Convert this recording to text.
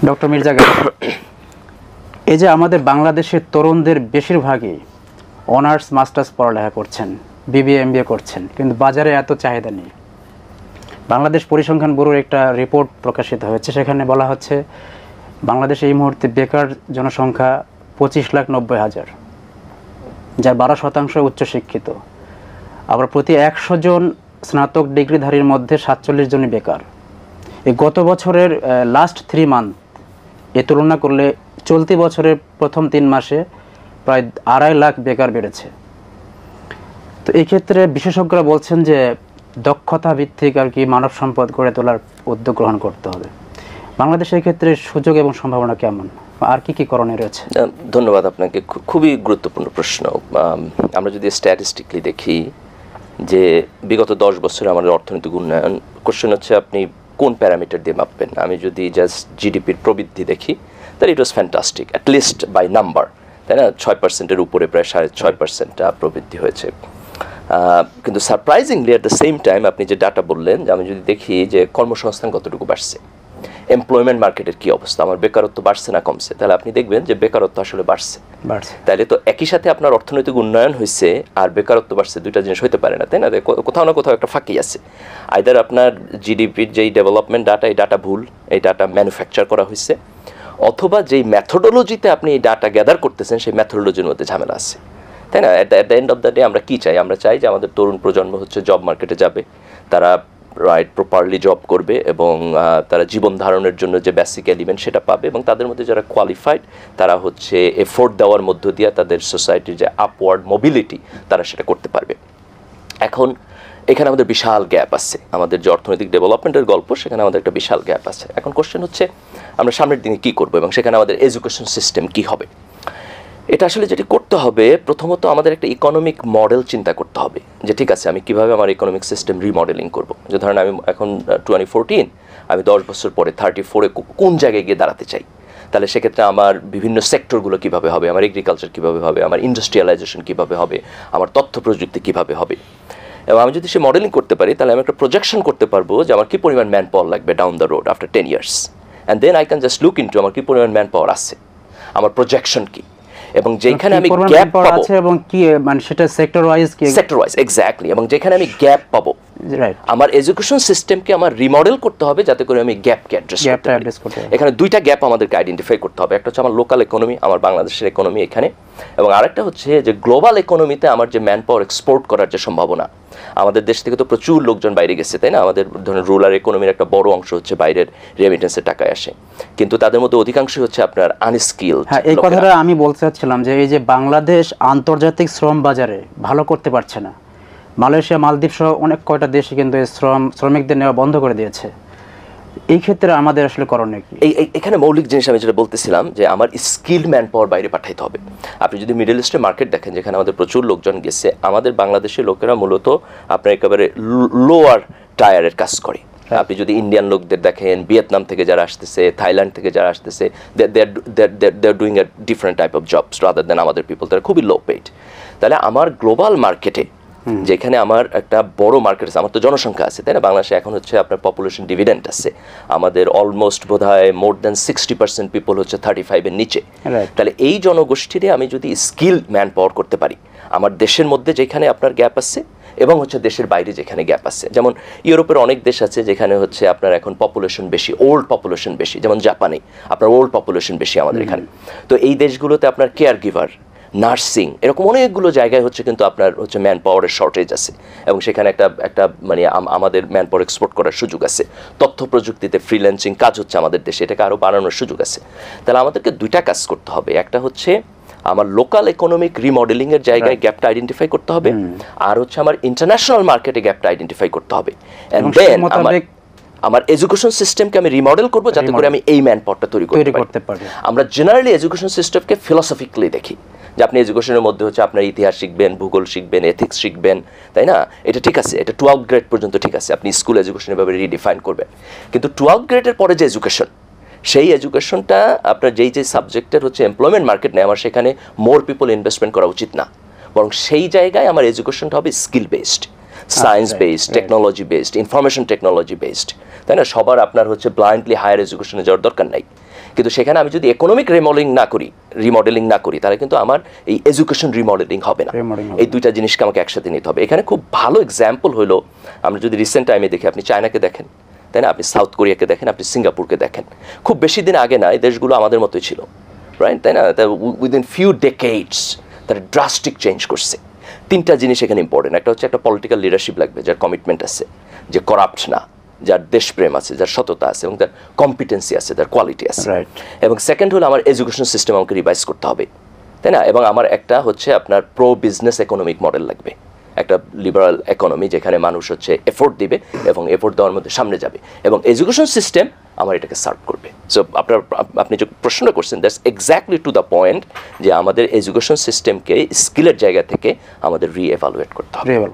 Doctor Mirza Ghalib, এই যে আমাদের বাংলাদেশের তরুণদের বেশিরভাগই অনার্স মাস্টার্স পড়ালেখা করছেন, বিবিএ এমবিএ করছেন, কিন্তু বাজারে এত চাহিদা নেই। বাংলাদেশ পরিসংখ্যান ব্যুরোর একটা রিপোর্ট প্রকাশিত হয়েছে, সেখানে বলা হচ্ছে বাংলাদেশে এই মুহূর্তে বেকার জনসংখ্যা 25,90,000, যার 12% উচ্চশিক্ষিত। আবার প্রতি 100 জন স্নাতক ডিগ্রিধারীর মধ্যে 47 জনই বেকার। এই গত বছরের লাস্ট 3 মান্থ এ তুলনা করলে চলতি বছরের প্রথম 3 মাসে প্রায় 2.5 লাখ বেকার বেড়েছে। তো এই ক্ষেত্রে বিশেষজ্ঞরা বলছেন যে দক্ষতা ভিত্তিক আর কি মানব সম্পদ গড়ে তোলার উদ্যোগ গ্রহণ করতে হবে। বাংলাদেশের ক্ষেত্রে সুযোগ এবং সম্ভাবনা কেমন, আর কি কি করণীয় রয়েছে? ধন্যবাদ আপনাকে, খুবই গুরুত্বপূর্ণ প্রশ্ন। আমরা যদি স্ট্যাটিস্টিকলি দেখি যে বিগত 10 বছরে আমাদের অর্থনৈতিক উন্নয়ন, কোশ্চেন হচ্ছে আপনি কোন প্যারামিটার দিয়ে মাপবেন। আমি যদি জাস্ট জিডিপির প্রবৃদ্ধি দেখি তাহলে it was fantastic, at least by number, তাই না? 6%-এর উপরে, প্রায় 6.5% প্রবৃদ্ধি হয়েছে। কিন্তু surprisingly at the same time আপনি যে ডাটা বললেন, যে আমি যদি দেখি যে কর্মসংস্থান কতটুকু বাড়ছে, এমপ্লয়মেন্ট মার্কেটের কী অবস্থা, আমার বেকারত্ব বাড়ছে না কমছে, তাহলে আপনি দেখবেন যে বেকারত্ব আসলে বাড়ছে। তাহলে তো একই সাথে আপনার অর্থনৈতিক উন্নয়ন হয়েছে আর বেকারত্ব বাড়ছে, দুইটা জিনিস হইতে পারে না, তাই না? কোথাও না কোথাও একটা ফাঁকি আছে। আইদার আপনার জিডিপির যেই ডেভেলপমেন্ট ডাটা, এই ডাটা ভুল, এই ডাটা ম্যানুফ্যাকচার করা হয়েছে, অথবা যেই ম্যাথোডোলজিতে আপনি এই ডাটা গ্যাদার করতেছেন সেই ম্যাথোডোলজির মধ্যে ঝামেলা আছে, তাই না? At the end of the day আমরা কী চাই? আমরা চাই যে আমাদের তরুণ প্রজন্ম হচ্ছে জব মার্কেটে যাবে, তারা প্রপারলি জব করবে এবং তারা জীবন ধারণের জন্য যে বেসিক এলিমেন্ট সেটা পাবে, এবং তাদের মধ্যে যারা কোয়ালিফাইড তারা হচ্ছে এফোর্ট দেওয়ার মধ্য দিয়ে তাদের সোসাইটির যে আপওয়ার্ড মোবিলিটি তারা সেটা করতে পারবে। এখন এখানে আমাদের বিশাল গ্যাপ আছে, আমাদের যে অর্থনৈতিক ডেভেলপমেন্টের গল্প, সেখানে আমাদের একটা বিশাল গ্যাপ আছে। এখন কোশ্চেন হচ্ছে আমরা সামনের দিনে কী করবো এবং সেখানে আমাদের এডুকেশন সিস্টেম কী হবে। এটা আসলে যেটি করতে হবে, প্রথমত আমাদের একটা ইকোনমিক মডেল চিন্তা করতে হবে যে ঠিক আছে আমি কীভাবে আমার ইকোনমিক সিস্টেম রিমডেলিং করবো। যে ধরেন আমি এখন 2014, আমি 10 বছর পরে 34-এ কোন জায়গায় গিয়ে দাঁড়াতে চাই, তাহলে সেক্ষেত্রে আমার বিভিন্ন সেক্টরগুলো কীভাবে হবে, আমার এগ্রিকালচার কীভাবে হবে, আমার ইন্ডাস্ট্রিয়ালাইজেশন কীভাবে হবে, আমার তথ্য প্রযুক্তি কীভাবে হবে। এবং আমি যদি সে মডেলিং করতে পারি তাহলে আমি একটা প্রজেকশন করতে পারবো যে আমার কী পরিমাণ ম্যান পাওয়ার লাগবে down the road after 10 years, and then I can just look into আমার কী পরিমাণ ম্যান পাওয়ার আছে, আমার প্রজেকশন কী, এবং যেখানে আমি গ্যাপ পাবো এবং কি মানে সেটা সেক্টর ওয়াইজ এক্স্যাক্টলি, এবং যেখানে আমি গ্যাপ পাবো আমার এডুকেশন সিস্টেমকে আমার রিমডেল করতে হবে যাতে করে আমি গ্যাপকে অ্যাড্রেস করতে পারি। এখানে দুইটা গ্যাপ আমাদেরকে আইডেন্টিফাই করতে হবে, একটা হচ্ছে আমার লোকাল ইকোনমি, আমার বাংলাদেশের ইকোনমি এখানে, এবং আরেকটা হচ্ছে যে গ্লোবাল ইকোনমিতে আমার যে ম্যান পাওয়ার এক্সপোর্ট করার যে সম্ভাবনা। আমাদের দেশ থেকে তো প্রচুর লোকজন বাইরে গেছে, তাই না? আমাদের ধরুন রুরাল ইকোনমির একটা বড় অংশ হচ্ছে বাইরের রেমিটেন্সের টাকায় আসে, কিন্তু তাদের মধ্যে অধিকাংশই হচ্ছে আপনার আনস্কিল। হ্যাঁ, এই কথাটা আমি বলতে চাচ্ছিলাম যে এই যে বাংলাদেশ আন্তর্জাতিক শ্রম বাজারে ভালো করতে পারছে না, মালয়েশিয়া, মালদ্বীপ সহ অনেক কয়টা দেশে কিন্তু শ্রমিকদের নেওয়া বন্ধ করে দিয়েছে। এই ক্ষেত্রে আমাদের আসলে করণীয় কি? এখানে মৌলিক জিনিস আমি যেটা বলতেছিলাম যে আমার স্কিল ম্যান পাওয়ার বাইরে পাঠাইতে হবে। আপনি যদি মিডল ইস্টের মার্কেট দেখেন, যেখানে আমাদের প্রচুর লোকজন গেছে, আমাদের বাংলাদেশের লোকেরা মূলত আপনার একেবারে লোয়ার টায়ারের কাজ করে। আপনি যদি ইন্ডিয়ান লোকদের দেখেন, ভিয়েতনাম থেকে যারা আসতেছে, থাইল্যান্ড থেকে যারা আসতেছে, they are doing a different type of jobs rather than আমাদের পিপল, তারা খুবই লো পেইড। তাহলে আমার গ্লোবাল মার্কেটে যেখানে আমার একটা বড় মার্কেট আছে, আমার তো জনসংখ্যা আছে, তাই না? বাংলাদেশে এখন হচ্ছে আপনার পপুলেশন ডিভিডেন্ট আছে, আমাদের অলমোস্ট বোধহয় মোর দ্যান 60% পিপল হচ্ছে 35-এর নিচে। তাহলে এই জনগোষ্ঠীরে আমি যদি স্কিল ম্যান পাওয়ার করতে পারি, আমার দেশের মধ্যে যেখানে আপনার গ্যাপ আছে এবং হচ্ছে দেশের বাইরে যেখানে গ্যাপ আছে, যেমন ইউরোপের অনেক দেশ আছে যেখানে হচ্ছে আপনার এখন পপুলেশন বেশি, ওল্ড পপুলেশন বেশি, যেমন জাপানে আপনার ওল্ড পপুলেশন বেশি আমাদের এখানে। তো এই দেশগুলোতে আপনার কেয়ার গিভার, নার্সিং, এরকম অনেকগুলো জায়গায় হচ্ছে কিন্তু আপনার হচ্ছে ম্যান পাওয়ারের শর্টেজ আছে, এবং সেখানে একটা মানে আমাদের ম্যান পাওয়ার এক্সপোর্ট করার সুযোগ আছে। তথ্য প্রযুক্তিতে ফ্রিল্যান্সিং কাজ হচ্ছে আমাদের দেশে, এটাকে আরও বাড়ানোর সুযোগ আছে। তাহলে আমাদেরকে দুইটা কাজ করতে হবে, একটা হচ্ছে আমার লোকাল ইকোনমিক রিমডেলিংয়ের জায়গায় গ্যাপটা আইডেন্টিফাই করতে হবে, আর হচ্ছে আমার ইন্টারন্যাশনাল মার্কেটে গ্যাপটা আইডেন্টিফাই করতে হবে, অ্যান্ড দেন আমার এডুকেশন সিস্টেমকে আমি রিমডেল করবো যাতে করে আমি এই ম্যান পাওয়ারটা তৈরি করতে পারি। আমরা জেনারেলি এডুকেশন সিস্টেমকে ফিলসফিক্যালি দেখি যে আপনি এডুকেশনের মধ্যে হচ্ছে আপনার ইতিহাস শিখবেন, ভূগোল শিখবেন, এথিক্স শিখবেন, তাই না? এটা ঠিক আছে, এটা 12th গ্রেড পর্যন্ত ঠিক আছে, আপনি স্কুল এডুকেশন এভাবে রিডিফাইন করবেন। কিন্তু 12th গ্রেডের পরে যে এডুকেশন, সেই এডুকেশনটা আপনার যেই সাবজেক্টের হচ্ছে এমপ্লয়মেন্ট মার্কেট নেই, আমার সেখানে মোর পিপল ইনভেস্টমেন্ট করা উচিত না, বরং সেই জায়গায় আমার এডুকেশনটা হবে skill based. Science based, technology based, information technology based, তাই না? সবার আপনার হচ্ছে ব্লাইন্ডলি হায়ার এডুকেশনে যাওয়ার দরকার নাই, কিন্তু সেখানে আমি যদি ইকোনমিক রিমডেলিং না করি তাহলে কিন্তু আমার এই এডুকেশন রিমডেলিং হবে না। এই দুইটা জিনিসকে আমাকে একসাথে নিতে হবে। এখানে খুব ভালো এক্সাম্পল হলো, আমরা যদি রিসেন্ট টাইমে দেখি, আপনি চায়নাকে দেখেন, তাই না? আপনি সাউথ কোরিয়াকে দেখেন, আপনি সিঙ্গাপুরকে দেখেন। খুব বেশি দিন আগে না এই দেশগুলো আমাদের মতোই ছিল, রাইট, তাই না? উইদিন ফিউ ডেকেডস তারা ড্রাস্টিক চেঞ্জ করছে। তিনটা জিনিস এখানে ইম্পর্টেন্ট। একটা হচ্ছে একটা পলিটিক্যাল লিডারশিপ লাগবে যার কমিটমেন্ট আছে, যে করাপ্ট না, যার দেশপ্রেম আছে, যার সততা আছে, এবং তার কম্পিটেন্সি আছে, তার কোয়ালিটি আছে। এবং সেকেন্ড হলো আমার এডুকেশন সিস্টেম আমাকে রিভাইজ করতে হবে, তাই না? এবং আমার একটা হচ্ছে আপনার প্রো বিজনেস ইকোনমিক মডেল লাগবে, একটা লিবারাল ইকোনমি যেখানে মানুষ হচ্ছে এফোর্ট দিবে এবং এফোর্ট দেওয়ার মধ্যে সামনে যাবে, এবং এডুকেশন সিস্টেম আমার এটাকে সার্ভ করবে। সো আপনি যে প্রশ্নটা করছেন, that's exactly to the point, যে আমাদের এডুকেশন সিস্টেমকে স্কিলের জায়গা থেকে আমাদের রিএভালুয়েট করতে হবে।